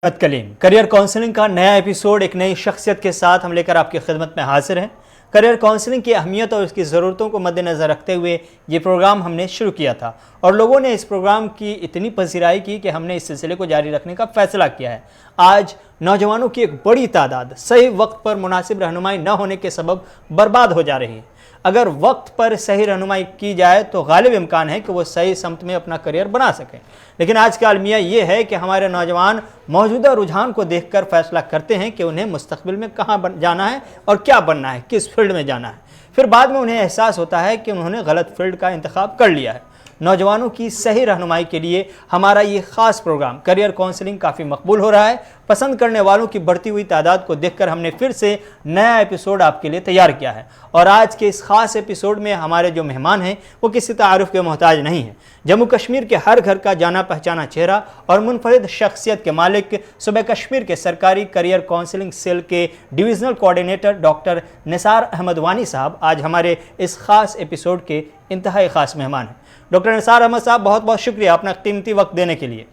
Kaleem career counselling का नया episode एक नई शख्सियत के साथ हम लेकर आपकी खिदमत में हाजिर हैं। करियर काउंसलिंग की अहमियत और उसकी ज़रूरतों को मद्देनज़र रखते हुए ये प्रोग्राम हमने शुरू किया था और लोगों ने इस प्रोग्राम की इतनी पजीराई की कि हमने इस सिलसिले को जारी रखने का फ़ैसला किया है। आज नौजवानों की एक बड़ी तादाद सही वक्त पर मुनासिब रहनुमाई न होने के सबब बर्बाद हो जा रही है। अगर वक्त पर सही रहनुमाई की जाए तो गालिब इम्कान है कि वो सही समत में अपना करियर बना सकें, लेकिन आज का अलमिया ये है कि हमारे नौजवान मौजूदा रुझान को देखकर फैसला करते हैं कि उन्हें मुस्तकबिल में कहाँ जाना है और क्या बनना है, किस फील्ड में जाना है। फिर बाद में उन्हें एहसास होता है कि उन्होंने गलत फील्ड का इंतखाब कर लिया है। नौजवानों की सही रहनुमाई के लिए हमारा ये ख़ास प्रोग्राम करियर काउंसलिंग काफ़ी मकबूल हो रहा है। पसंद करने वालों की बढ़ती हुई तादाद को देखकर हमने फिर से नया एपिसोड आपके लिए तैयार किया है और आज के इस ख़ास एपिसोड में हमारे जो मेहमान हैं वो किसी तारुफ के मोहताज नहीं हैं। जम्मू कश्मीर के हर घर का जाना पहचाना चेहरा और मुनफरिद शख्सियत के मालिक सूबे कश्मीर के सरकारी करियर काउंसलिंग सेल के divisional coordinator doctor Nisar Ahmed Wani साहब आज हमारे इस ख़ास एपिसोड के इंतहाई ख़ास मेहमान हैं। डॉक्टर निसार अहमद साहब, बहुत बहुत शुक्रिया अपना कीमती वक्त देने के लिए।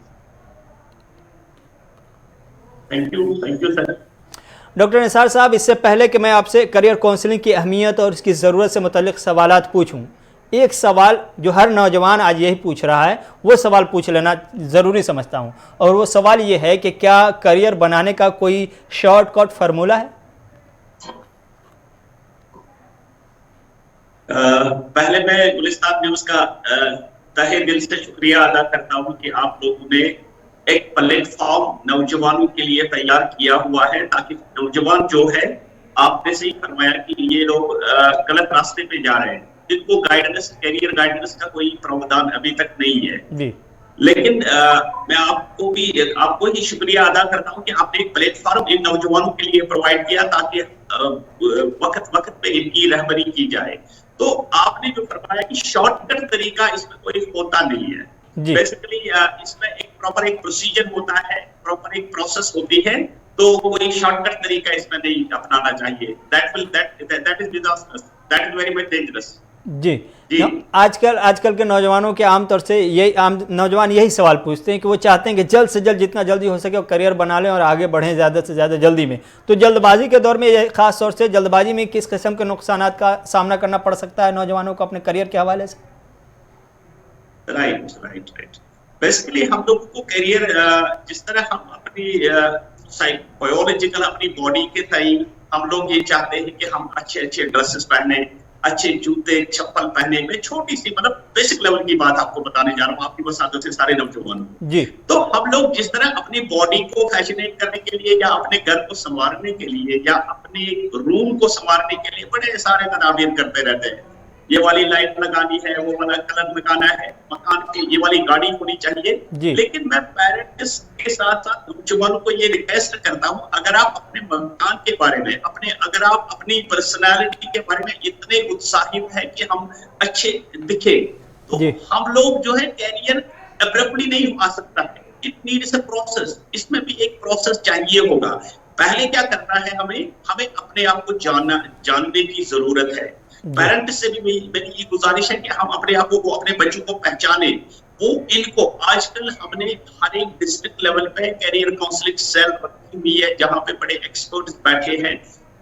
Thank you sir. Doctor Nisar साहब, इससे पहले कि मैं आपसे करियर काउंसलिंग की अहमियत और इसकी ज़रूरत से मुतल्लिक़ सवालात पूछूं, एक सवाल जो हर नौजवान आज यही पूछ रहा है वो सवाल पूछ लेना ज़रूरी समझता हूं, और वो सवाल ये है कि क्या करियर बनाने का कोई शॉर्टकट फार्मूला है? पहले मैं गुलिस्तान न्यूज़ का तहे दिल से शुक्रिया अदा करता हूं कि आप लोगों ने एक प्लेटफॉर्म नौजवानों के लिए तैयार किया हुआ है, ताकि नौजवान जो है, आपने सही फरमाया कि ये लोग गलत रास्ते पे जा रहे हैं, जिनको गाइडेंस, करियर गाइडेंस का कोई प्रावधान अभी तक नहीं है जी। लेकिन मैं आपको ही शुक्रिया अदा करता हूं कि आपने एक प्लेटफॉर्म इन नौजवानों के लिए प्रोवाइड किया ताकि वक्त पे इनकी रहबरी की जाए। तो आपने जो फरमाया कि शॉर्टकट तरीका इसमें कोई होता नहीं है। बेसिकली इसमें एक प्रॉपर एक प्रोसीजर होता है, प्रॉपर एक प्रोसेस होती है, तो कोई शॉर्टकट तरीका इसमें नहीं अपनाना चाहिए। That is very much dangerous जी। आजकल के नौजवानों के आमतौर से नौजवान यही सवाल पूछते हैं कि वो चाहते हैं कि जल्द से जल्द जितना जल्दी हो सके वो करियर बना लें और आगे बढ़ें ज़्यादा से ज़्यादा जल्दी में। तो जल्दबाजी के दौर में, ख़ास तौर से जल्दबाजी में किस किस्म के नुकसानात का सामना करना पड़ सकता है नौजवानों को अपने करियर के हवाले से? राइट। बेसिकली हम लोग को करियर, जिस तरह हम अपनी बायोलॉजिकल अपनी बॉडी के तय हम लोग ये चाहते हैं कि हम अच्छे ड्रेसेस पहने, अच्छे जूते चप्पल पहने। में छोटी सी मतलब बेसिक लेवल की बात आपको बताने जा रहा हूँ, आपकी वसादत से सारे नौजवानों जी। तो हम लोग जिस तरह अपनी बॉडी को फैशनेट करने के लिए या अपने घर को संवारने के लिए या अपने रूम को संवारने के लिए बड़े सारे तदाबीर करते रहते हैं। ये वाली लाइट लगानी है, वो वाला कलर लगाना है, मकान की ये वाली गाड़ी होनी चाहिए। लेकिन मैं पेरेंट्स के साथ साथ नौजवानों को ये रिक्वेस्ट करता हूँ, अगर आप अपने मकान के बारे में, अगर आप अपनी पर्सनालिटी के बारे में इतने उत्साहित है कि हम अच्छे दिखे, तो हम लोग जो है करियर अब्रप्टली नहीं आ सकता है। It needs a process. इसमें भी एक प्रोसेस चाहिए होगा। पहले क्या करना है, हमें अपने आप को जानने की जरूरत है। पेरेंट से भी मेरी ये गुजारिश है कि हम अपने आप को, अपने बच्चों को पहचाने। वो इनको आजकल हमने हर एक डिस्ट्रिक्ट लेवल पे करियर काउंसलिंग सेल रखी हुई है, जहां पे बड़े एक्सपर्ट्स बैठे हैं।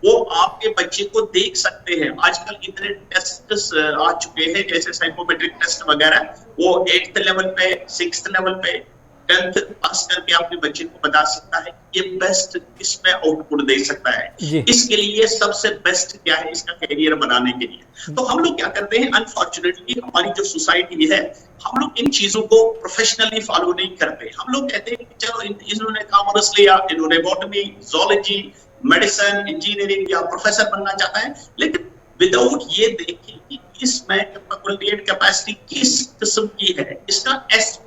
वो आपके बच्चे को देख सकते हैं। आजकल इतने टेस्ट आ चुके हैं, जैसे साइकोमेट्रिक टेस्ट वगैरह, वो 8th लेवल पे, 6th लेवल पे, 10th पास करके अपने बच्चे को बता सकता है ये बेस्ट किसमें आउटपुट दे सकता है। इसके लिए सबसे बेस्ट क्या है इसका करियर बनाने के लिए। तो हम लोग क्या करते हैं, अनफॉर्चुनेटली हमारी जो सोसाइटी है, हम लोग इन चीजों को प्रोफेशनली फॉलो नहीं करते। हम लोग कहते हैं कि चलो इन्होंने कॉमर्स लिया, इन्होंने बॉटनी, जोलॉजी, मेडिसिन, इंजीनियरिंग या प्रोफेसर बनना चाहता है, लेकिन विदाउट ये देखें कि इसमें फैकल्टेटिव कैपेसिटी किस किस्म की है, इसका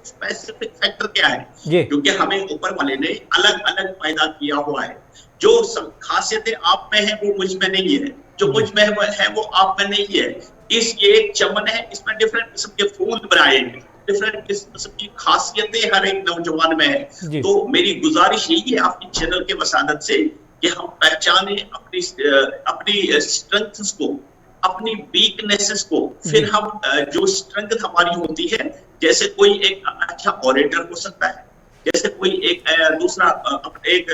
स्पेसिफिक फैक्टर क्या है, क्योंकि हमें ऊपर वाले ने अलग अलग पैदा किया हुआ है। जो सब खासियतें आप में है वो मुझ में नहीं है, जो मुझ में है वो आप में नहीं है। ये एक चमन है, इसमें डिफरेंट किस्म के फूल बनाए हैं, डिफरेंट किस्म की खासियतें हर एक नौजवान में है। तो मेरी गुजारिश यही है आपकी चैनल के वसादत से कि हम पहचाने अपनी स्ट्रेंथ्स को, अपनी वीकनेसेस को, फिर हम जो स्ट्रेंथ हमारी होती है, जैसे कोई एक अच्छा ऑरेटर हो सकता है, जैसे कोई एक दूसरा एक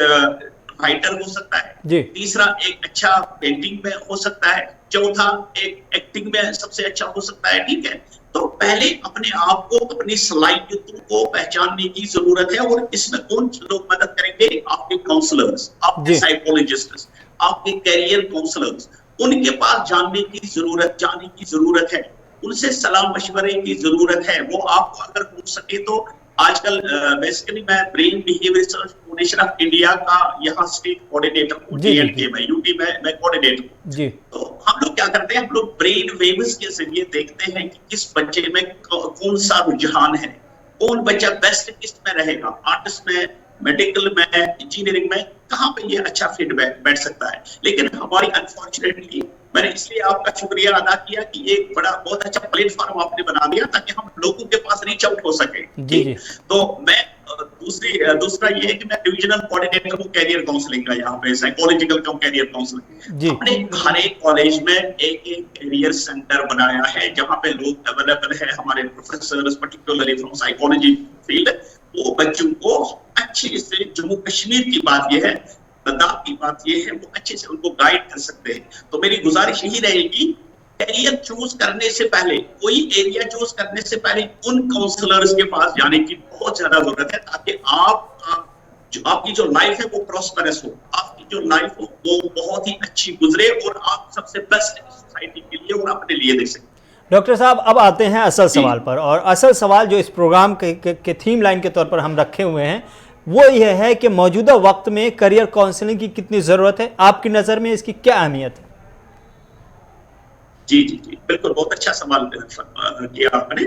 राइटर हो सकता है, जी। तीसरा एक अच्छा पेंटिंग में हो सकता है, चौथा एक एक्टिंग में सबसे अच्छा हो सकता है, ठीक है। तो पहले अपने आप को, अपनी सलाहियतों को पहचानने की जरूरत है, और इसमें कौन लोग मदद करेंगे? आपके काउंसलर्स, आपके साइकोलॉजिस्ट, आपके कैरियर काउंसलर्स, उनके पास जाने की जरूरत है, उनसे सलाह मशवरे की जरूरत है। वो आपको अगर हो सके तो आजकल बेसिकली मैं brain behaviour research foundation of India का यहाँ स्टेट कोऑर्डिनेटर हूँ, J&K में, यूपी में मैं कोऑर्डिनेटर हूँ। तो हम लोग क्या करते हैं, हम लोग ब्रेन वेव्स के जरिए देखते हैं कि किस बच्चे में कौन सा रुझान है, कौन बच्चा बेस्ट किस में रहेगा, आर्ट्स में, मेडिकल में, इंजीनियरिंग में, कहाँ पे ये अच्छा फिट बैठ सकता है। लेकिन हमारी अनफॉर्चुनेटली, मैंने इसलिए आपका शुक्रिया अदा किया कि एक बहुत अच्छा प्लेटफॉर्म आपने बना दिया ताकि हम लोगों के पास रीच आउट हो सके। जी। तो मैं दूसरा ये है कि मैं डिविजनल कोऑर्डिनेटर हूँ कैरियर काउंसलिंग का, यहाँ पे साइकोलॉजिकल कम कैरियर काउंसलिंग। हमने हर एक कॉलेज में एक कैरियर सेंटर बनाया है जहाँ पे लोग अवेलेबल है, हमारे professors particularly from psychology field, वो बच्चों को अच्छे से, जम्मू कश्मीर की बात यह है, लद्दाख की बात यह है, वो अच्छे से उनको गाइड कर सकते हैं। तो मेरी गुजारिश यही रहेगी, कैरियर चूज करने से पहले, कोई एरिया चूज करने से पहले उन काउंसलर्स के पास जाने की बहुत ज्यादा जरूरत है, ताकि आपकी जो लाइफ है वो प्रॉस्पेरस हो, आपकी जो लाइफ हो वो बहुत ही अच्छी गुजरे, और आप सबसे बेस्ट सोसाइटी के लिए और अपने लिए दे सकें। डॉक्टर साहब, अब आते हैं असल सवाल पर, और असल सवाल जो इस प्रोग्राम के थीम लाइन के तौर पर हम रखे हुए हैं वो यह है कि मौजूदा वक्त में करियर काउंसलिंग की कितनी ज़रूरत है, आपकी नज़र में इसकी क्या अहमियत है? जी, बिल्कुल, बहुत अच्छा सवाल किया आपने।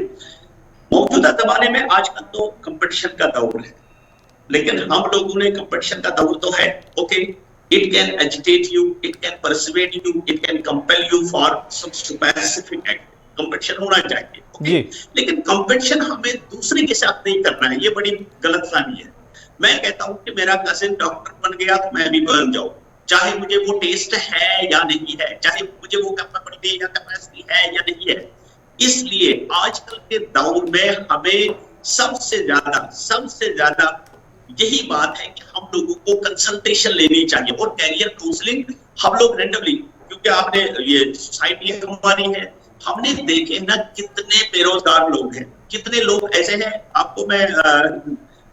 मौजूदा जमाने में आजकल तो कंपटीशन का दौर है, लेकिन हम लोगों ने कंपटीशन का दौर तो है, okay, it can agitate you, it can persuade you, it can compel you for some specific act, competition होना चाहिए, ओके, लेकिन कंपटीशन हमें दूसरे के साथ नहीं करना है, ये बड़ी गलतफहमी है। मैं कहता हूं कि मेरा कजिन डॉक्टर बन गया तो मैं भी बन जाऊं, चाहे मुझे वो टेस्ट है या नहीं है, चाहे मुझे वो कैपेबिलिटी या कैपेसिटी है या नहीं है। इसलिए आजकल के दौर में हमें सबसे ज्यादा यही बात है कि हम लोगों को कंसल्टेशन लेनी चाहिए, और कैरियर काउंसलिंग हम लोग रेंडमली, क्योंकि आपने ये सोसाइटी हमारी है, हमने देखे ना कितने बेरोजगार लोग हैं, कितने लोग ऐसे हैं। आपको मैं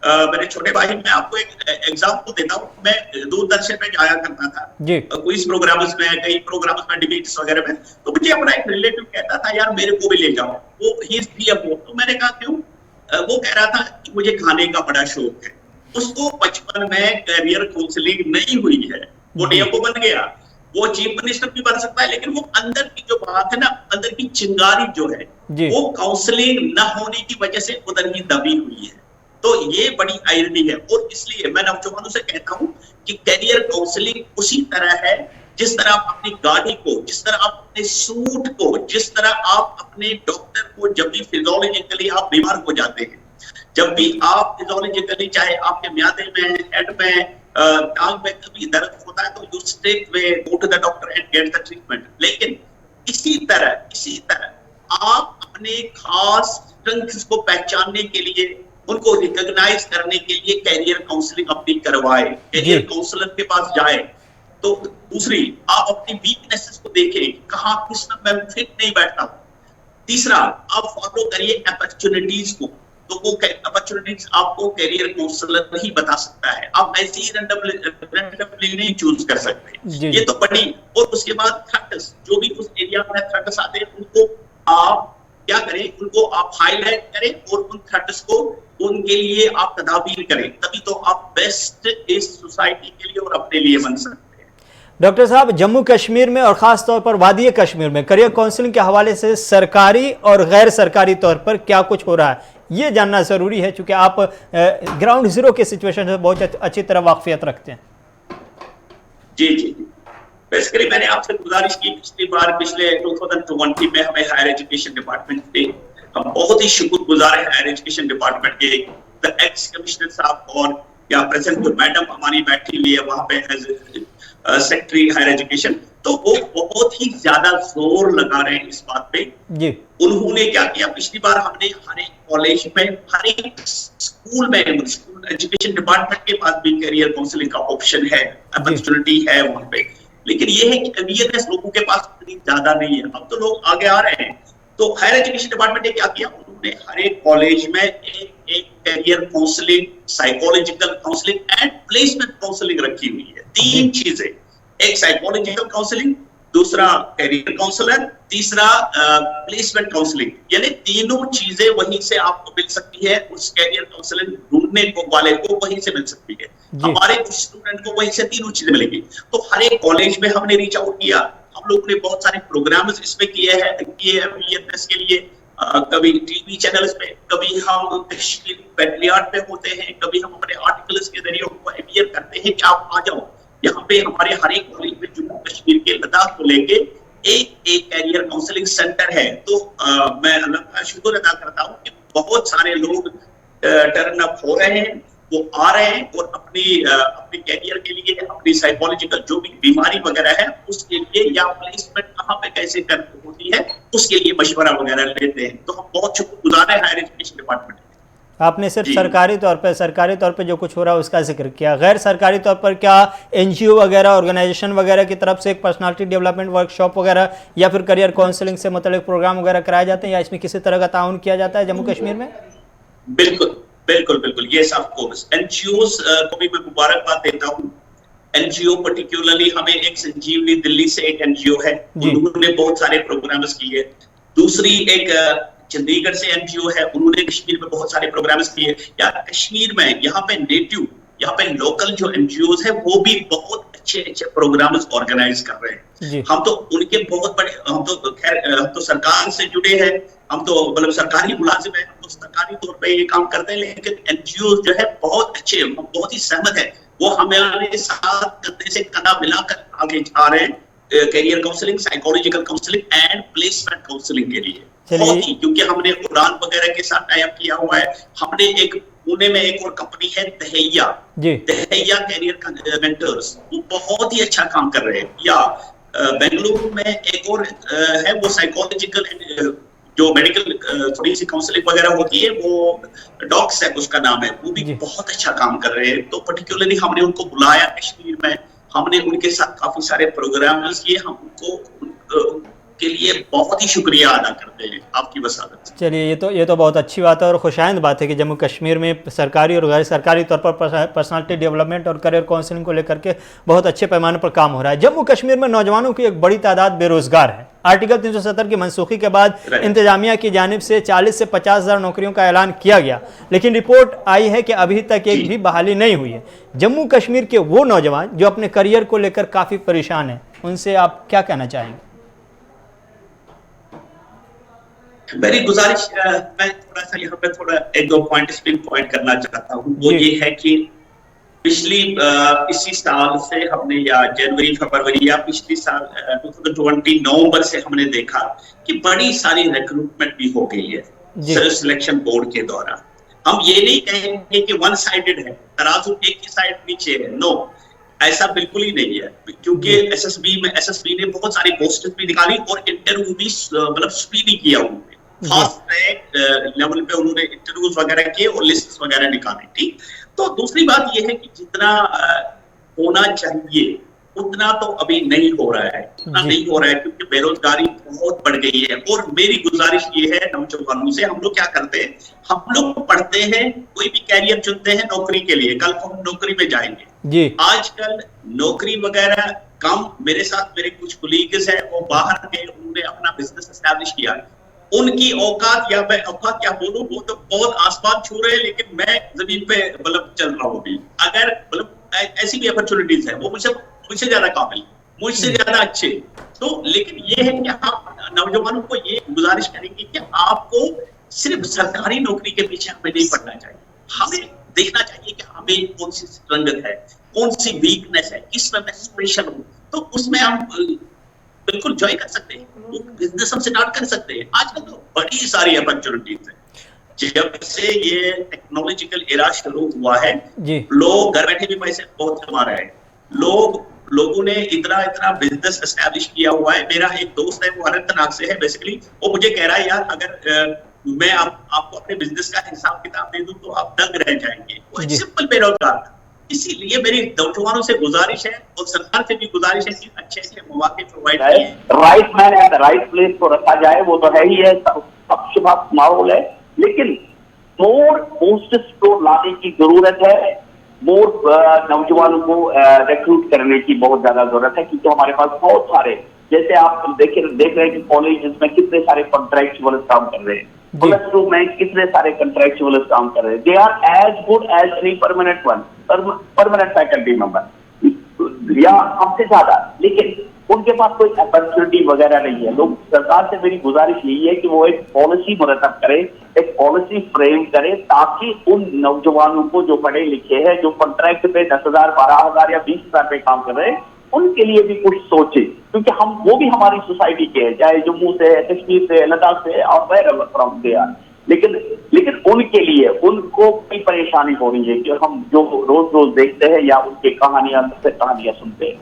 मेरे छोटे भाई, मैं आपको एक एग्जाम्पल देता हूँ। मैं दूरदर्शन में जाया करता था क्विज प्रोग्राम्स में, कई प्रोग्राम्स में, डिबेट्स वगैरह में, तो मुझे अपना एक रिलेटिव कहता था, यार मेरे को भी ले जाओ, वो ही DFO। तो मैंने कहा क्यों? वो कह रहा था कि मुझे खाने का बड़ा शौक है। उसको बचपन में कैरियर काउंसलिंग नहीं हुई है, वो DFO बन गया, वो चीफ मिनिस्टर भी बन सकता है, लेकिन वो अंदर की जो बात है ना, अंदर की चिंगारी जो है, वो काउंसलिंग न होने की वजह से उधर ही दबी हुई है। तो ये बड़ी आयरनी है, और इसलिए मैं नौजवानों से कहता हूं कि कैरियर काउंसलिंग उसी तरह है जिस तरह आप अपनी गाड़ी को, जिस तरह आप अपने सूट को, जिस तरह आप अपने डॉक्टर को, जब भी फिजियोलॉजिकली आप बीमार हो जाते हैं, जब भी आप फिजियोलॉजिकली, चाहे आपके म्यादे में, हेड में, टांग में कभी दर्द होता है, तो you straight way go to the doctor and get the treatment. लेकिन इसी तरह आप अपने खास स्ट्रेंथ्स को पहचानने के लिए, उनको रिकॉग्नाइज करने के लिए कैरियर काउंसलिंग अपनी करवाए, कैरियर काउंसलर के पास जाए। तो दूसरी, आप अपनी वीकनेसेस को देखें, कहाँ किस में मैं फिट नहीं बैठता। तीसरा, आप फॉलो करिए अपॉर्चुनिटीज को, तो वो अपॉर्चुनिटीज आपको कैरियर काउंसलर ही बता सकता है, आप ऐसे ही रैंडमली नहीं चूज कर सकते। ये तो बड़ी। और उसके बाद थ्रेट्स, जो भी उस एरिया में थ्रेट्स आते हैं, उनको आप क्या करें, उनको आप हाईलाइट करें, और उन थ्रेट्स को, उनके लिए आप तदाबीर करें, तभी तो आप बेस्ट इस सोसाइटी के लिए और अपने लिए बन सकते हैं। डॉक्टर साहब, जम्मू कश्मीर में और ख़ास तौर पर वादी कश्मीर में करियर काउंसलिंग के हवाले से सरकारी और गैर सरकारी तौर पर क्या कुछ हो रहा है, ये जानना ज़रूरी है, चूँकि आप ग्राउंड ज़ीरो के सिचुएशन से बहुत अच्छी तरह वाकफियत रखते हैं। जी, बेसिकली मैंने आपसे गुजारिश की पिछले 2020 में हमें हायर एजुकेशन डिपार्टमेंट पे, हम बहुत ही शुक्रगुजार है हायर एजुकेशन डिपार्टमेंट के एक्स कमिश्नर साहब, और या प्रेजेंट जो मैडम हमारी बैठी हुई है वहां पे एज सेक्रेटरी हायर एजुकेशन, तो वो बहुत ही ज्यादा जोर लगा रहे हैं इस बात पे। उन्होंने क्या किया, पिछली बार हमने हर एक कॉलेज में, हर एक स्कूल में, स्कूल एजुकेशन डिपार्टमेंट के पास भी करियर काउंसलिंग का ऑप्शन है, अपॉर्चुनिटी है वहां पे। लेकिन ये है कि अवेयरनेस लोगों के पास इतनी ज्यादा नहीं है। अब तो लोग आगे आ रहे हैं। तो हायर एजुकेशन डिपार्टमेंट ने क्या किया, उन्होंने हर एक कॉलेज में एक career counselling, psychological counselling and placement counselling रखी हुई है। 3 चीजें, एक साइकोलॉजिकल काउंसलिंग, दूसरा करियर काउंसलर, तीसरा प्लेसमेंट काउंसलिंग। यानी तीनों चीजें वहीं से आपको मिल सकती है, उस करियर काउंसलिंग ढूंढने को वाले को वहीं से मिल सकती है। हमारे कुछ स्टूडेंट को वहीं से तीनों चीजें मिलेंगी। तो हर एक कॉलेज में हमने रीच आउट किया, हम लोग ने बहुत सारे प्रोग्राम्स इसमें किए हैं अवेयरनेस के लिए। कभी टीवी चैनल्स पे, कभी हम कश्मीर पेट्रियार्ट पे होते हैं, कभी हम अपने आर्टिकल्स के जरिए उनको अवेयर करते हैं कि आप आ जाओ यहाँ पे। हमारे हर एक कॉलेज में जम्मू कश्मीर के लद्दाख को लेके एक कैरियर काउंसलिंग सेंटर है। तो मैं अल्लाह का शुक्र अदा करता हूँ कि बहुत सारे लोग टर्न अप हो रहे हैं, वो आ रहे हैं और अपनी कैरियर के लिए, अपनी साइकोलॉजिकल जो भी बीमारी वगैरह है उसके लिए, या प्लेसमेंट कहाँ पे कैसे कर होती है उसके लिए मशवरा वगैरह लेते हैं। तो हम बहुत शुक्रगुजार हैं हायर एजुकेशन डिपार्टमेंट। आपने सिर्फ सरकारी तौर पे जो कुछ हो रहा है उसका जिक्र किया, गैर सरकारी तौर पर क्या एनजीओ वगैरह, ऑर्गेनाइजेशन वगैरह की तरफ से एक पर्सनालिटी डेवलपमेंट वर्कशॉप वगैरह या फिर करियर काउंसलिंग से मतलब प्रोग्राम वगैरह कराए जाते हैं, या इसमें किसी तरह का ताउन किया जाता है जम्मू कश्मीर में? बिल्कुल बिल्कुल बिल्कुल, ये ऑफ कोर्स। एनजीओस को भी मैं मुबारकबाद देता हूँ। एनजीओ पर्टिकुलरली हमें एक संजीवनी दिल्ली से एक एनजीओ है, उन्होंने बहुत सारे प्रोग्राम्स किए। दूसरी एक चंडीगढ़ से एनजीओ है, उन्होंने कश्मीर में बहुत सारे प्रोग्राम्स किए। या कश्मीर में यहाँ पे नेटिव, यहाँ पे लोकल जो एनजीओस है वो भी बहुत अच्छे अच्छे प्रोग्राम्स ऑर्गेनाइज कर रहे हैं। हम तो उनके बहुत बड़े, हम तो सरकार से जुड़े हैं, हम तो मतलब सरकारी मुलाजिम है, हम तो सरकारी तौर पे ये काम करते हैं। लेकिन एनजीओ जो है बहुत अच्छे, हम बहुत ही सहमत है, वो हमारे साथ कंधे से कंधा मिलाकर आगे जा रहे हैं career counselling, psychological counselling and placement counselling के लिए। बहुत ही, क्योंकि हमने उड़ान वगैरह के साथ टाई अप किया हुआ है। हमने एक पुणे में एक और कंपनी है तहैया करियर मेंटर्स, वो बहुत ही अच्छा काम कर रहे हैं। या बेंगलुरु में एक और है, वो साइकोलॉजिकल जो मेडिकल थोड़ी सी काउंसलिंग वगैरह होती है, वो डॉक्स है उसका नाम है, वो भी बहुत अच्छा काम कर रहे हैं। तो पर्टिकुलरली हमने उनको बुलाया कश्मीर में, हमने उनके साथ काफी सारे प्रोग्राम्स किए। हम उनको के लिए बहुत ही शुक्रिया अदा करते हैं आपकी वसादत। चलिए, ये तो बहुत अच्छी बात है और खुशाइंद बात है कि जम्मू कश्मीर में सरकारी और गैर सरकारी तौर पर पर्सनालिटी डेवलपमेंट और करियर काउंसलिंग को लेकर के बहुत अच्छे पैमाने पर काम हो रहा है। जम्मू कश्मीर में नौजवानों की एक बड़ी तादाद बेरोजगार है। आर्टिकल 370 की मनसूखी के बाद इंतजामिया की जानिब से 40 से 50 हज़ार नौकरियों का ऐलान किया गया, लेकिन रिपोर्ट आई है कि अभी तक एक भी बहाली नहीं हुई है। जम्मू कश्मीर के वो नौजवान जो अपने करियर को लेकर काफ़ी परेशान हैं, उनसे आप क्या कहना चाहेंगे? मेरी गुजारिश, मैं थोड़ा सा यहाँ पे थोड़ा एक दो पॉइंट करना चाहता हूँ। वो ये है कि इसी साल से हमने, या जनवरी फरवरी या पिछली साल 2020 नवंबर से हमने देखा कि बड़ी सारी रिक्रूटमेंट भी हो गई है सेल्फ सिलेक्शन बोर्ड के द्वारा। हम ये नहीं कहेंगे कि वन साइडेड है, तराजू एक ही साइड नीचे है, नो, ऐसा बिल्कुल ही नहीं है। क्योंकि एसएसबी ने बहुत सारी पोस्टें भी निकाली और इंटरव्यू भी मतलब स्पीडी किया उन्होंने, फास्ट ट्रैक लेवल पे उन्होंने इंटरव्यूज वगैरह किए और लिस्ट वगैरह निकाली। ठीक, तो दूसरी बात यह है कि जितना होना चाहिए उतना तो अभी नहीं हो रहा है, क्योंकि बेरोजगारी बहुत बढ़ गई है। और मेरी गुजारिश ये है नौजवानों से, हम लोग क्या करते हैं, हम लोग पढ़ते हैं, कोई भी कैरियर चुनते हैं नौकरी के लिए, कल को हम नौकरी में जाएंगे। आजकल नौकरी वगैरह कम, मेरे साथ मेरे कुछ कोलीग्स हैं, वो बाहर गए, उन्होंने अपना बिजनेस एस्टैब्लिश किया। उनकी औकात या मैं औकात क्या बोलूं, वो तो बहुत आसमान छू रहे हैं, लेकिन मैं जमीन पे मतलब चल रहा हूँ अभी। अगर मतलब ऐसी भी अपॉर्चुनिटीज है, वो मुझसे ज्यादा काबिल, मुझसे ज्यादा अच्छे। तो लेकिन ये है कि आप नौजवानों को ये गुजारिश करेंगे कि आपको सिर्फ सरकारी नौकरी के पीछे हमें नहीं पड़ना चाहिए, हमें देखना चाहिए कि हमें कौन सी स्ट्रेंथ है, कौन सी वीकनेस है, किसमें मैं स्पेशल हूँ, तो उसमें हम बिल्कुल ज्वाइन कर सकते हैं, बिजनेस हम स्टार्ट कर सकते हैं। आजकल तो बड़ी सारी अपॉर्चुनिटीज है। जब से ये टेक्नोलॉजिकल एरा शुरू हुआ है, लोग घर बैठे भी पैसे बहुत कमा रहे हैं। लोगों ने इतना बिजनेस एस्टैब्लिश किया हुआ है। मेरा एक दोस्त है, वो अनंतनाग से है बेसिकली, वो मुझे कह रहा है यार, अगर मैं आपको अपने बिजनेस का हिसाब किताब दे दूं तो आप दंग रह जाएंगे। वो एक जी। सिंपल बेरोजगार था। इसीलिए मेरी नौजवानों से गुजारिश है और सरकार से भी गुजारिश है कि अच्छे से मौके प्रोवाइड किए। Right man at the right place को रखा जाए, वो तो है ही है, पक्षपात माहौल है, लेकिन मोर पोस्ट्स को लाने की जरूरत है, मोर नौजवानों को रिक्रूट करने की बहुत ज्यादा जरूरत है, क्योंकि हमारे पास बहुत सारे, जैसे आप देख रहे हैं कि कॉलेज में कितने सारे कॉन्ट्रैक्चुअल काम कर रहे हैं, प्लस टू में कितने सारे कॉन्ट्रैक्चुअल काम कर रहे हैं, they are as good as any permanent one, permanent faculty member या हमसे ज्यादा, लेकिन उनके पास कोई अपॉर्चुनिटी वगैरह नहीं है। लोग, सरकार से मेरी गुजारिश यही है कि वो एक पॉलिसी मुरतब करे, एक पॉलिसी फ्रेम करे, ताकि उन नौजवानों को जो पढ़े लिखे हैं, जो कॉन्ट्रैक्ट पे 10,000, 12,000 या 20,000 पे काम कर रहे हैं, उनके लिए भी कुछ सोचे, क्योंकि वो भी हमारी सोसाइटी के हैं, चाहे जम्मू से, कश्मीर से, लद्दाख से और वेयर फ्रॉम दे आर, लेकिन उनके लिए, उनको कोई परेशानी हो रही है कि हम जो रोज रोज देखते हैं या उनके कहानियां सुनते हैं।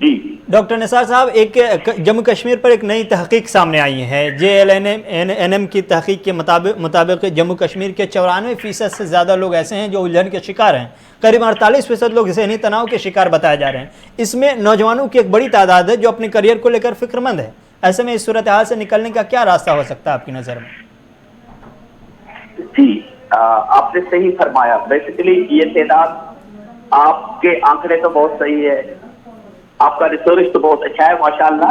जी डॉक्टर निसार साहब, एक जम्मू कश्मीर पर एक नई तहकीक सामने आई है। JLNM की तहकीक के मुताबिक जम्मू कश्मीर के 94% से ज़्यादा लोग ऐसे हैं जो उलझन के शिकार हैं। करीब 48% लोग ज़हनी तनाव के शिकार बताए जा रहे हैं। इसमें नौजवानों की एक बड़ी तादाद है जो अपने करियर को लेकर फिक्रमंद है। ऐसे में इस सूरत हाल से निकलने का क्या रास्ता हो सकता है आपकी नज़र में? जी, आपने सही फरमाया। बेसिकली ये तादाद, आपके आंकड़े तो बहुत सही है, आपका रिसर्च तो बहुत अच्छा है माशाल्लाह।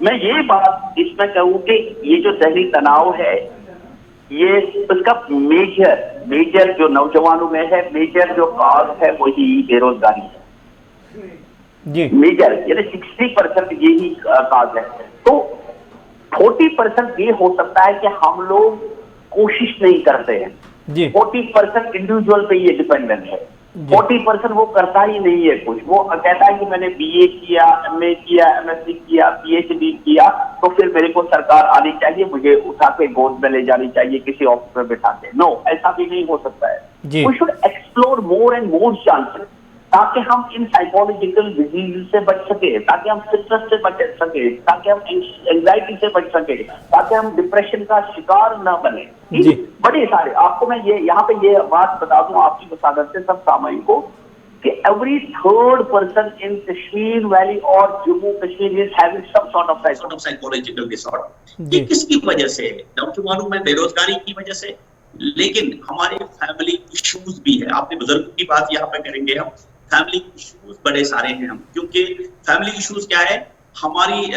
मैं ये बात इसमें कहूँ कि ये जो ज़हनी तनाव है, ये उसका मेजर जो नौजवानों में है, मेजर जो काज है वही बेरोजगारी है जी। मेजर, यानी 60% यही काज है। तो 40% ये हो सकता है कि हम लोग कोशिश नहीं करते हैं जी। 40% इंडिविजुअल पे ये डिपेंडेंट है, 40% वो करता ही नहीं है कुछ। वो कहता है कि मैंने BA किया, MA किया, MSc किया, PhD किया, तो फिर मेरे को सरकार आनी चाहिए, मुझे उठा के गोद में ले जानी चाहिए, किसी ऑफिस में बिठा के। नो, ऐसा भी नहीं हो सकता है। We should explore more and more chances, ताकि हम इन साइकोलॉजिकल डिजीज से बच सके, ताकि हम स्ट्रेस से बच सके, ताकि हम एंजाइटी से बच सके, ताकि हम डिप्रेशन का शिकार न बने। बड़े सारे, आपको मैं ये यहाँ पे ये बात बता दूं आपकी मसादत से सब सामयिक को, कि every third person in Kashmir Valley और Jammu Kashmir is having some sort of psychological disorder। ये किसकी वजह से है? नौजवानों में बेरोजगारी की वजह से, लेकिन हमारे फैमिली इश्यूज भी है। आपने बुजुर्गों की बात यहाँ पे करेंगे हम, फैमिली इश्यूज बड़े सारे हैं हम, क्योंकि फैमिली इश्यूज क्या है, हमारी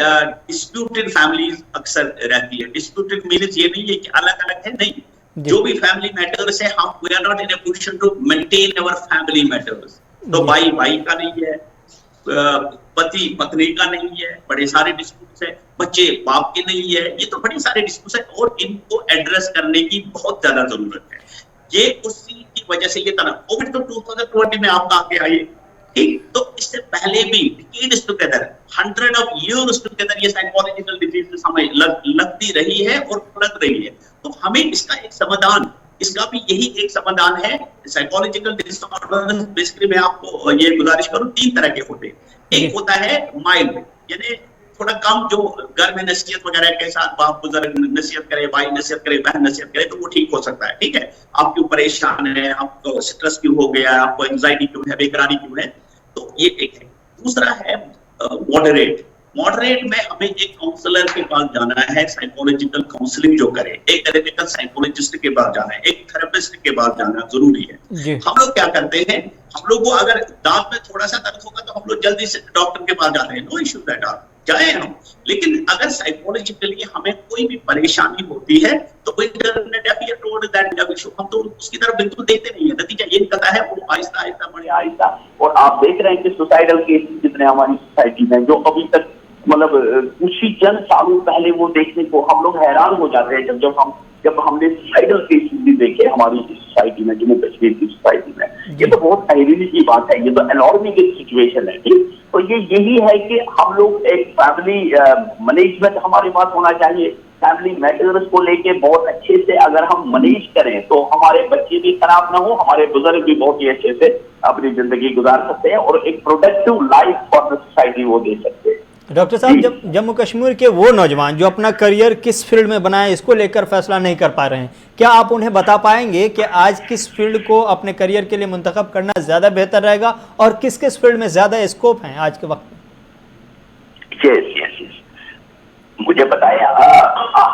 डिस्प्यूटेड फैमिलीज अक्सर रहती है। डिस्प्यूटेड मीन्स ये नहीं है कि अलग अलग है, नहीं, जो भी फैमिली मैटर्स है, हम we are not in a position to maintain our family matters. तो भाई का नहीं है, पति पत्नी का नहीं है, बड़े सारे डिस्प्यूट्स है, बच्चे बाप के नहीं है, ये तो बड़े सारे डिस्प्यूट्स है और इनको एड्रेस करने की बहुत ज्यादा जरूरत है। ये उसी की वजह से ये तनाव, कोविड तो 2020 में आपका आके आई, ठीक, तो इससे पहले भी decades together, 100 of years together ये साइकोलॉजिकल डिजीज हमें लगती रही है और लग रही है। तो हमें इसका एक समाधान, इसका भी यही एक समाधान है। साइकोलॉजिकल डिसऑर्डर बेसिकली मैं आपको ये गुजारिश करूं, 3 तरह के होते हैं। एक होता है माइल्ड, यानी थोड़ा कम, जो घर में नसीहत वगैरह के साथ बाप बुजुर्ग नसीहत करे, भाई नसीहत करे, बहन नसीहत करे, तो वो ठीक हो सकता है, ठीक है। आप क्यों परेशान है, आपको स्ट्रेस क्यों हो गया, आपको एंजाइटी क्यों है, बेकरारी क्यों है, तो ये एक है। दूसरा है मॉडरेट में हमें एक काउंसलर के पास जाना है, साइकोलॉजिकल काउंसलिंग जो करे, एक क्लिनिकल साइकोलॉजिस्ट के पास जाना है, एक थेरेपिस्ट के पास जाना जरूरी है। हम लोग क्या करते हैं, हम लोग को अगर दांत में थोड़ा सा दर्द होगा तो हम लोग जल्दी से डॉक्टर के पास जाते हैं, नो इश्यू दैट आर, जाए हम। लेकिन अगर साइकोलॉजिकली हमें कोई भी परेशानी होती है तो हम तो उसकी तरफ बिल्कुल देखते नहीं है, नतीजा ये निकलता है वो आहिस्ता आहिस्ता बड़े आहिस्ता। और आप देख रहे हैं कि सुसाइडल केस जितने हमारी सोसाइटी में, जो अभी तक मतलब कुछ ही चंद सालों पहले वो देखने को हम लोग हैरान हो जाते हैं जब हमने सुसाइडल केसेस भी देखे हमारी सोसाइटी में, जम्मू कश्मीर की सोसाइटी में। ये तो बहुत हैरानी की बात है, ये तो अलार्मिंग सिचुएशन है, ठीक। तो ये यही है कि हम लोग एक फैमिली मैनेजमेंट हमारे पास होना चाहिए, फैमिली मैटर्स को लेके बहुत अच्छे से अगर हम मैनेज करें तो हमारे बच्चे भी खराब ना हो, हमारे बुजुर्ग भी बहुत ही अच्छे से अपनी जिंदगी गुजार सकते हैं और एक productive life for the society वो दे सकते हैं। डॉक्टर साहब, जब जम्मू कश्मीर के वो नौजवान जो अपना करियर किस फील्ड में बनाए इसको लेकर फैसला नहीं कर पा रहे हैं, क्या आप उन्हें बता पाएंगे कि आज किस फील्ड को अपने करियर के लिए मुंतखब करना ज़्यादा बेहतर रहेगा और किस किस फील्ड में ज़्यादा स्कोप है आज के वक्त में? यस, मुझे बताया।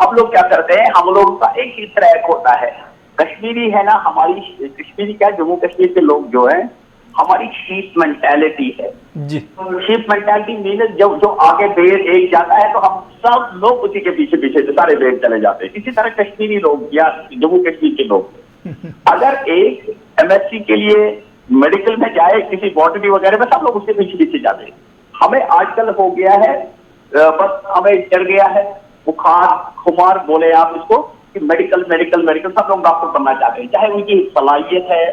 हम लोग क्या करते हैं, हम लोग का एक ही ट्रैक होता है। कश्मीरी है ना, हमारी कश्मीरी क्या, जम्मू कश्मीर के लोग जो है, हमारी शीप मेंटालिटी है जी। शीप मेंटालिटी मीन जो आगे भेड़ एक जाता है तो हम सब लोग उसी के पीछे पीछे सारे भेड़ चले जाते हैं। इसी तरह कश्मीरी लोग या जम्मू कश्मीर के लोग अगर एक MSc के लिए मेडिकल में जाए, किसी बॉटनी वगैरह में, सब लोग उसके पीछे पीछे जाते हैं। हमें आजकल हो गया है, बस हमें डर गया है, बुखार खुमार बोले आप इसको, कि मेडिकल मेडिकल मेडिकल, सब लोग डॉक्टर बनना चाहते हैं, चाहे उनकी सलाहियत है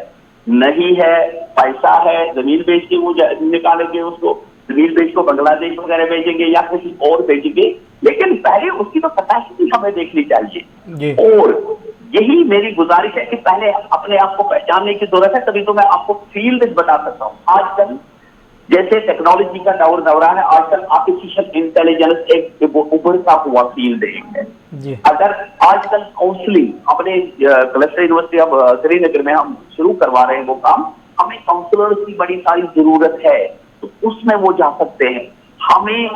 नहीं है, पैसा है, जमीन बेच के वो निकालेंगे उसको, जमीन बेच को बांग्लादेश वगैरह भेजेंगे या किसी और भेजेंगे, लेकिन पहले उसकी तो कैपेसिटी हमें देखनी चाहिए। और यही मेरी गुजारिश है कि पहले अपने आप को पहचानने की जरूरत है, तभी तो मैं आपको फील्ड बता सकता हूँ। आजकल जैसे टेक्नोलॉजी का दौर है, आजकल आर्टिफिशियल इंटेलिजेंस एक उभरता हुआ फील्ड है। अगर आजकल काउंसलिंग अपने क्लस्टर यूनिवर्सिटी अब श्रीनगर में हम शुरू करवा रहे हैं वो काम, हमें काउंसलर्स की बड़ी सारी जरूरत है, तो उसमें वो जा सकते हैं। हमें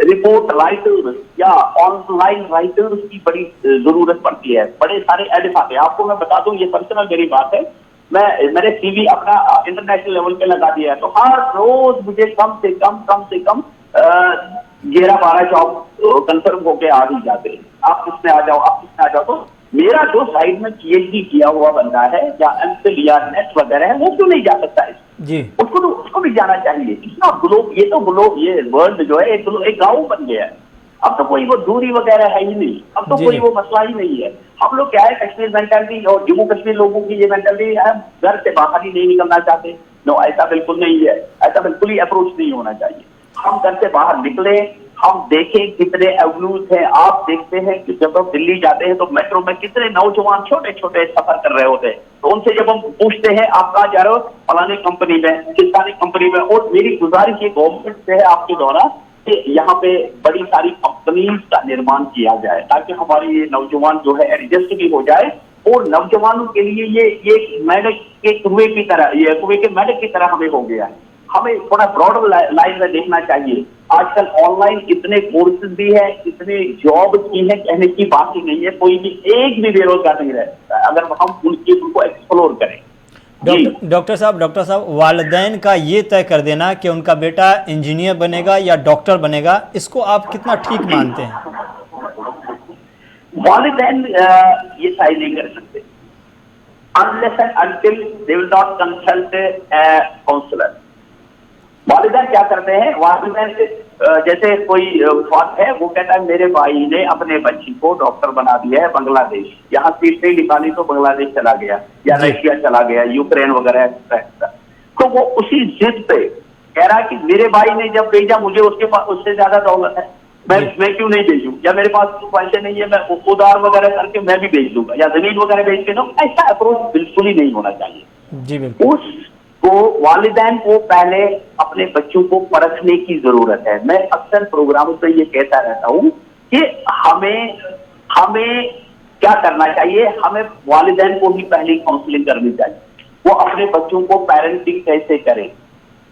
रिपोर्ट राइटर्स या ऑनलाइन राइटर्स की बड़ी जरूरत पड़ती है, बड़े सारे एडिट आते हैं। आपको मैं बता दूं, ये पर्सनल मेरी बात है, मैंने CV अपना इंटरनेशनल लेवल पे लगा दिया है, तो हर रोज मुझे कम से कम 11-12 जॉब कंफर्म होके आ ही जाते हैं। आप किसमें आ जाओ, तो मेरा जो साइड में PhD किया हुआ बंदा है या MPhil या नेट वगैरह है, वो क्यों नहीं जा सकता है जी? उसको भी जाना चाहिए। इतना ग्लोब, ये वर्ल्ड जो है एक गाँव बन गया है। अब तो कोई वो दूरी वगैरह है ही नहीं, अब तो कोई वो मसला ही नहीं है। हम लोग क्या है, कश्मीर मेंटालिटी और जम्मू कश्मीर लोगों की ये मेंटालिटी है, घर से बाहर ही नहीं निकलना चाहते। नो, ऐसा बिल्कुल नहीं है, ऐसा बिल्कुल ही अप्रोच नहीं होना चाहिए। हम घर से बाहर निकले, हम देखें कितने एवेन्यूज हैं। आप देखते हैं कि जब हम दिल्ली जाते हैं तो मेट्रो में कितने नौजवान छोटे छोटे सफर कर रहे होते हैं, तो उनसे जब हम पूछते हैं आप कहाँ जा रहे हो, फलानी कंपनी में, किसानी कंपनी में। और मेरी गुजारिश ये गवर्नमेंट से है आपके द्वारा कि यहाँ पे बड़ी सारी कंपनीज का निर्माण किया जाए, ताकि हमारे ये नौजवान जो है एडजस्ट भी हो जाए। और नौजवानों के लिए ये मेढक के कुएं की तरह, ये कुएं के मेढक की तरह हमें हो गया है। हमें थोड़ा ब्रॉडर लाइन में देखना चाहिए। आजकल ऑनलाइन इतने कोर्सेज भी है, इतने जॉब की है, कहने की बात ही नहीं है। कोई भी एक भी बेरोजगार नहीं रहता अगर हम उनको एक्सप्लोर करें। डॉक्टर साहब, वालिदैन का ये तय कर देना कि उनका बेटा इंजीनियर बनेगा या डॉक्टर बनेगा, इसको आप कितना ठीक मानते हैं? वालिदैन ये तय नहीं कर सकते unless and until they will not consult a counselor। वालिदैन क्या करते हैं, वालिदैन जैसे कोई बात है, वो कहता है मेरे भाई ने अपने बच्ची को डॉक्टर बना दिया है बांग्लादेश, यहाँ सीट नहीं निकाली तो बांग्लादेश चला गया या रशिया चला गया, यूक्रेन वगैरह। तो वो उसी जिद पे कह रहा है कि मेरे भाई ने जब भेजा, मुझे उसके पास उससे ज्यादा दौलत है, मैं क्यों नहीं भेजूं, या मेरे पास पैसे नहीं है, मैं उधार वगैरह करके मैं भी भेज दूंगा या जमीन वगैरह भेज के दूं। ऐसा अप्रोच बिल्कुल ही नहीं होना चाहिए जी। बिल्कुल। उसको वालिदैन को पहले अपने बच्चों को परखने की जरूरत है। मैं अक्सर प्रोग्रामों पे ये कहता रहता हूँ कि हमें क्या करना चाहिए, हमें वालिदैन को ही पहले काउंसलिंग करनी चाहिए, वो अपने बच्चों को पेरेंटिंग कैसे करें।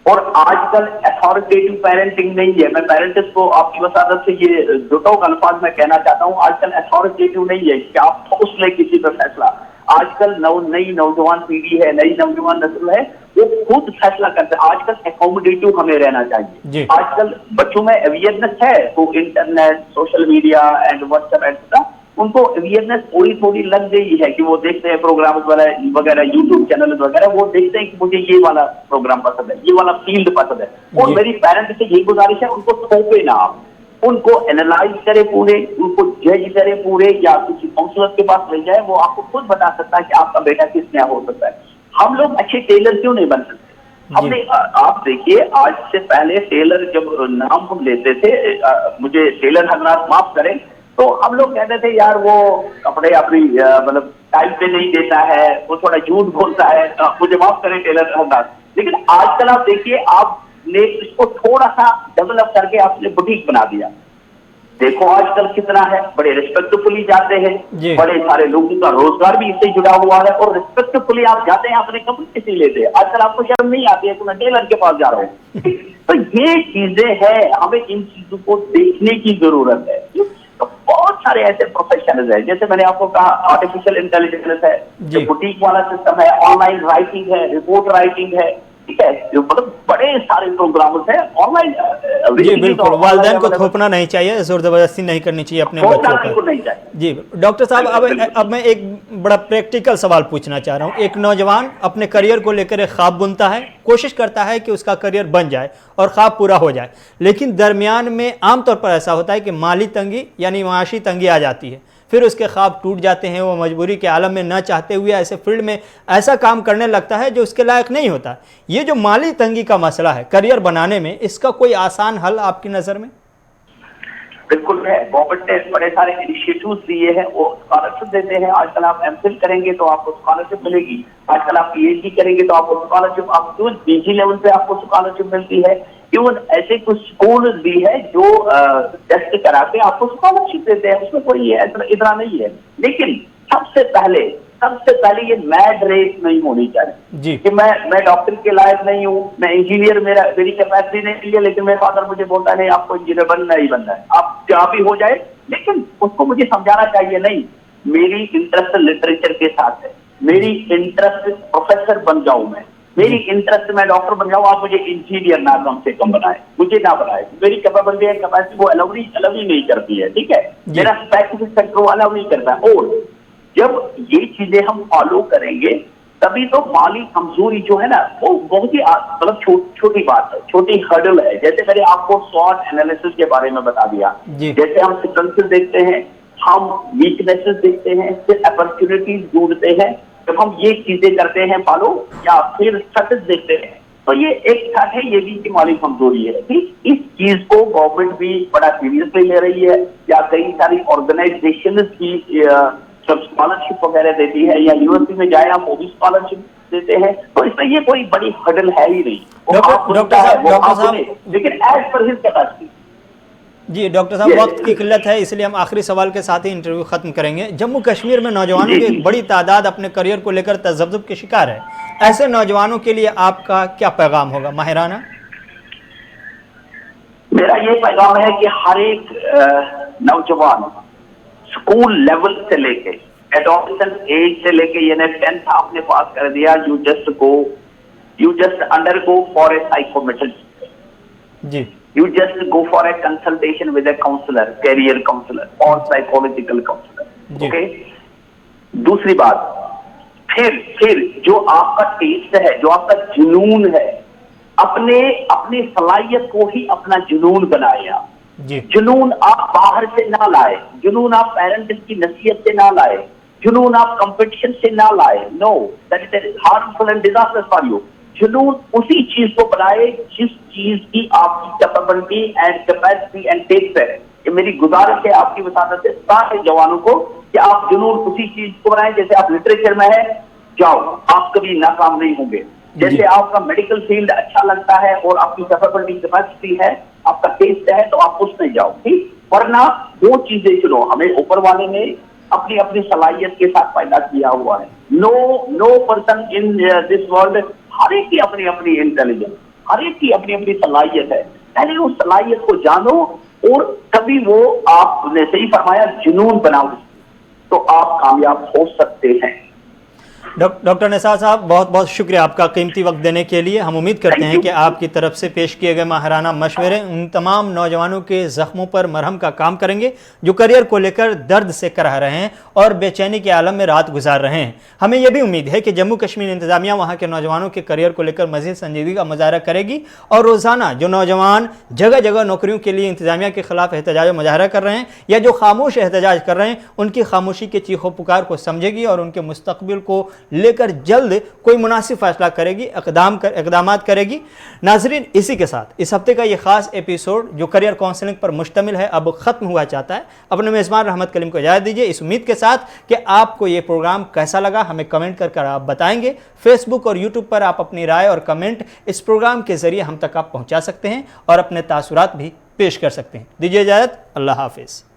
और आजकल अथॉरिटेटिव पेरेंटिंग नहीं है। मैं पेरेंट्स को आपकी वसादत से ये दो अल्फाज में कहना चाहता हूँ, आजकल अथॉरिटेटिव नहीं है कि आप ठोस ले किसी पर फैसला। आजकल नई नौजवान पीढ़ी है, नई नौजवान नस्ल है, वो खुद फैसला करते हैं। आजकल एकोमोडेटिव हमें रहना चाहिए। आजकल बच्चों में अवेयरनेस है, तो internet, social media and WhatsApp etcetera, उनको अवेयरनेस थोड़ी लग गई है कि वो देखते हैं प्रोग्राम वगैरह, यूट्यूब चैनल वगैरह, वो देखते हैं कि मुझे ये वाला प्रोग्राम पसंद है, ये वाला फील्ड पसंद है। और मेरी पेरेंट्स से यही गुजारिश है, उनको थोपे ना आप, उनको एनालाइज करे पूरे, उनको जज करे पूरे, या किसी काउंसलर के पास ले जाए, वो आपको खुद बता सकता है कि आपका बेटा किस में हो सकता है। हम लोग अच्छे टेलर क्यों नहीं बन सकते? हमने, आप देखिए, आज से पहले टेलर जब नाम हम लेते थे, मुझे टेलर हजरात माफ करें, तो हम लोग कहते थे यार वो कपड़े अपनी मतलब टाइम पे नहीं देता है, वो थोड़ा झूठ बोलता है, मुझे माफ करें टेलर हजरात। लेकिन आजकल आप देखिए, आप ने इसको थोड़ा सा डेवलप करके अपने बुटीक बना दिया। देखो आजकल कितना है, बड़े रिस्पेक्टफुली जाते हैं, बड़े सारे लोगों का रोजगार भी इससे जुड़ा हुआ है और रिस्पेक्टफुली आप जाते हैं, अपने कपड़े किसी लेते हैं। आजकल आपको शर्म नहीं आती है कि मैं टेलर के पास जा रहा हूँ। तो ये चीजें हैं, हमें इन चीजों को देखने की जरूरत है। तो बहुत सारे ऐसे प्रोफेशनल्स हैं, जैसे मैंने आपको कहा आर्टिफिशियल इंटेलिजेंस है, जो बुटीक वाला सिस्टम है, ऑनलाइन राइटिंग है, रिपोर्ट राइटिंग है, ठीक है, जो मतलब बड़े सारे प्रोग्राम्स हैं ऑनलाइन। जी बिल्कुल, वालिदैन को थोपना नहीं चाहिए, जोर जबरदस्ती नहीं करनी चाहिए अपने बच्चों को। जी डॉक्टर साहब, अब मैं एक बड़ा प्रैक्टिकल सवाल पूछना चाह रहा हूँ। एक नौजवान अपने करियर को लेकर एक ख्वाब बुनता है, कोशिश करता है कि उसका करियर बन जाए और ख्वाब पूरा हो जाए, लेकिन दरमियान में आमतौर पर ऐसा होता है कि माली तंगी यानी माशी तंगी आ जाती है, फिर उसके ख्वाब टूट जाते हैं। वो मजबूरी के आलम में न चाहते हुए ऐसे फील्ड में ऐसा काम करने लगता है जो उसके लायक नहीं होता। ये जो माली तंगी का मसला है करियर बनाने में, इसका कोई आसान हल आपकी नज़र में? बिल्कुल है, गवर्नमेंट ने बड़े सारे इनिशिएटिव्स दिए हैं, वो स्कॉलरशिप देते हैं। आजकल आप एमफिल करेंगे तो आपको स्कॉलरशिप मिलेगी, आजकल आप पीएचडी करेंगे तो आपको स्कॉलरशिप, आप पीजी लेवल पे आपको स्कॉलरशिप मिलती है। इवन ऐसे कुछ स्कूल भी है जो टेस्ट करा के आपको स्कॉलरशिप देते हैं, उसमें कोई इतना नहीं है। लेकिन सबसे पहले ये मैड रेस नहीं होनी चाहिए कि मैं डॉक्टर के लायक नहीं हूँ, मैं इंजीनियर, मेरी कैपेसिटी नहीं है, लेकिन मेरे फादर मुझे बोलता नहीं आपको इंजीनियर बनना ही बनना है, आप क्या भी हो जाए। लेकिन उसको मुझे समझाना चाहिए नहीं, मेरी इंटरेस्ट लिटरेचर के साथ है, मेरी इंटरेस्ट प्रोफेसर बन जाऊं मैं, मेरी इंटरेस्ट मैं डॉक्टर बन जाऊं, आप मुझे इंजीनियर ना कम से कम बनाए, मुझे ना बनाए, मेरी कैपेबिलिटी है, कैपेसिटी वो अलाउ ही नहीं करती है, ठीक है, मेरा स्पेसिफिक सेक्टर वो अलाउ नहीं करता। और जब ये चीजें हम फॉलो करेंगे तभी तो माली कमजोरी जो है ना वो बहुत ही मतलब छोटी बात है, छोटी हर्डल है। जैसे मैंने आपको स्वॉट एनालिसिस के बारे में बता दिया, जैसे हम स्ट्रेंथ्स देखते हैं, हम वीकनेसेस देखते हैं, फिर अपॉर्चुनिटीज ढूंढते हैं, जब हम ये चीजें करते हैं फॉलो, या फिर सक्सेस देखते हैं, तो ये एक साथ है, ये भी की माली कमजोरी है। ठीक, इस चीज को गवर्नमेंट भी बड़ा सीरियसली ले रही है, या कई सारी ऑर्गेनाइजेशन भी जब स्कॉलरशिप वगैरह देती है, या यूनिवर्सिटी में जाए आप वो भी स्कॉलरशिप देते हैं, तो इसमें ये कोई बड़ी हर्डल है ही नहीं। डॉक्टर साहब, लेकिन एज पर हिज कैपेसिटी। जी डॉक्टर साहब, वक्त की किल्लत है, इसलिए हम आखिरी सवाल के साथ ही इंटरव्यू खत्म करेंगे। जम्मू कश्मीर में नौजवानों की एक बड़ी तादाद अपने करियर को लेकर तज़ब्ज़ुब के शिकार है, ऐसे नौजवानों के लिए आपका क्या पैगाम होगा माहिराना? मेरा ये पैगाम है कि हर एक नौजवान स्कूल लेवल से लेके एडोलेसेंस एज से लेके, यानी 10th आपने पास कर दिया, you just undergo for a psychometric, जी you just go for a consultation with a counselor, career counselor or psychological counselor, okay? दूसरी बात, फिर जो आपका टेस्ट है, जो आपका जुनून है, अपनी सलाहियत को ही अपना जुनून बनाए आप। जुनून आप बाहर से ना लाए, जुनून आप पेरेंट्स की नसीहत से ना लाए, जुनून आप कंपटीशन से ना लाए, no, that is harmful and disasters for you. जुनून उसी चीज को बनाए जिस चीज की आपकी capability and capacity and taste है। ये मेरी गुजारिश है आपकी वसादत से सारे जवानों को कि आप जुनून उसी चीज को बनाए। जैसे आप लिटरेचर में है, जाओ, आप कभी नाकाम नहीं होंगे। जैसे आपका मेडिकल फील्ड अच्छा लगता है और आपकी कैपेबिलिटी कैपेसिटी है, आपका टेस्ट है, तो आप उसमें जाओ, ठीक। वरना दो चीजें चुनो, हमें ऊपर वाले ने अपनी सलाहियत के साथ पैदा किया हुआ है। No person in this world, हर एक की अपनी इंटेलिजेंस, हर एक की अपनी सलाहियत है। पहले उस सलाहियत को जानो और तभी वो, आपने सही फरमाया, जुनून बनाओ, तो आप कामयाब हो सकते हैं। डॉक्टर निसार साहब, बहुत बहुत शुक्रिया आपका कीमती वक्त देने के लिए। हम उम्मीद करते हैं कि आपकी तरफ से पेश किए गए माहिराना मशवरे उन तमाम नौजवानों के ज़ख्मों पर मरहम का काम करेंगे जो करियर को लेकर दर्द से करह रहे हैं और बेचैनी के आलम में रात गुजार रहे हैं। हमें यह भी उम्मीद है कि जम्मू कश्मीर इंतजामिया वहाँ के नौजवानों के करियर को लेकर मज़ीद संजीदगी का मुजाहरा करेगी और रोज़ाना जो नौजवान जगह जगह नौकरियों के लिए इंतजामिया के खिलाफ एहतजाज मुजाहरा कर रहे हैं या जो खामोश एहतजाज कर रहे हैं, उनकी खामोशी के चीखों पुकार को समझेगी और उनके मुस्तकबिल को लेकर जल्द कोई मुनासिब फैसला करेगी, इक़दामात करेगी। नाज़रीन, इसी के साथ इस हफ्ते का ये ख़ास एपिसोड जो करियर काउंसलिंग पर मुश्तमिल है अब ख़त्म हुआ चाहता है। अपने मेज़बान रहमत कलीम को इजाज़त दीजिए, इस उम्मीद के साथ कि आपको ये प्रोग्राम कैसा लगा हमें कमेंट कर आप बताएंगे। फेसबुक और यूट्यूब पर आप अपनी राय और कमेंट इस प्रोग्राम के ज़रिए हम तक आप पहुँचा सकते हैं और अपने तासुरात भी पेश कर सकते हैं। दीजिए इजाज़त, अल्लाह हाफिज़।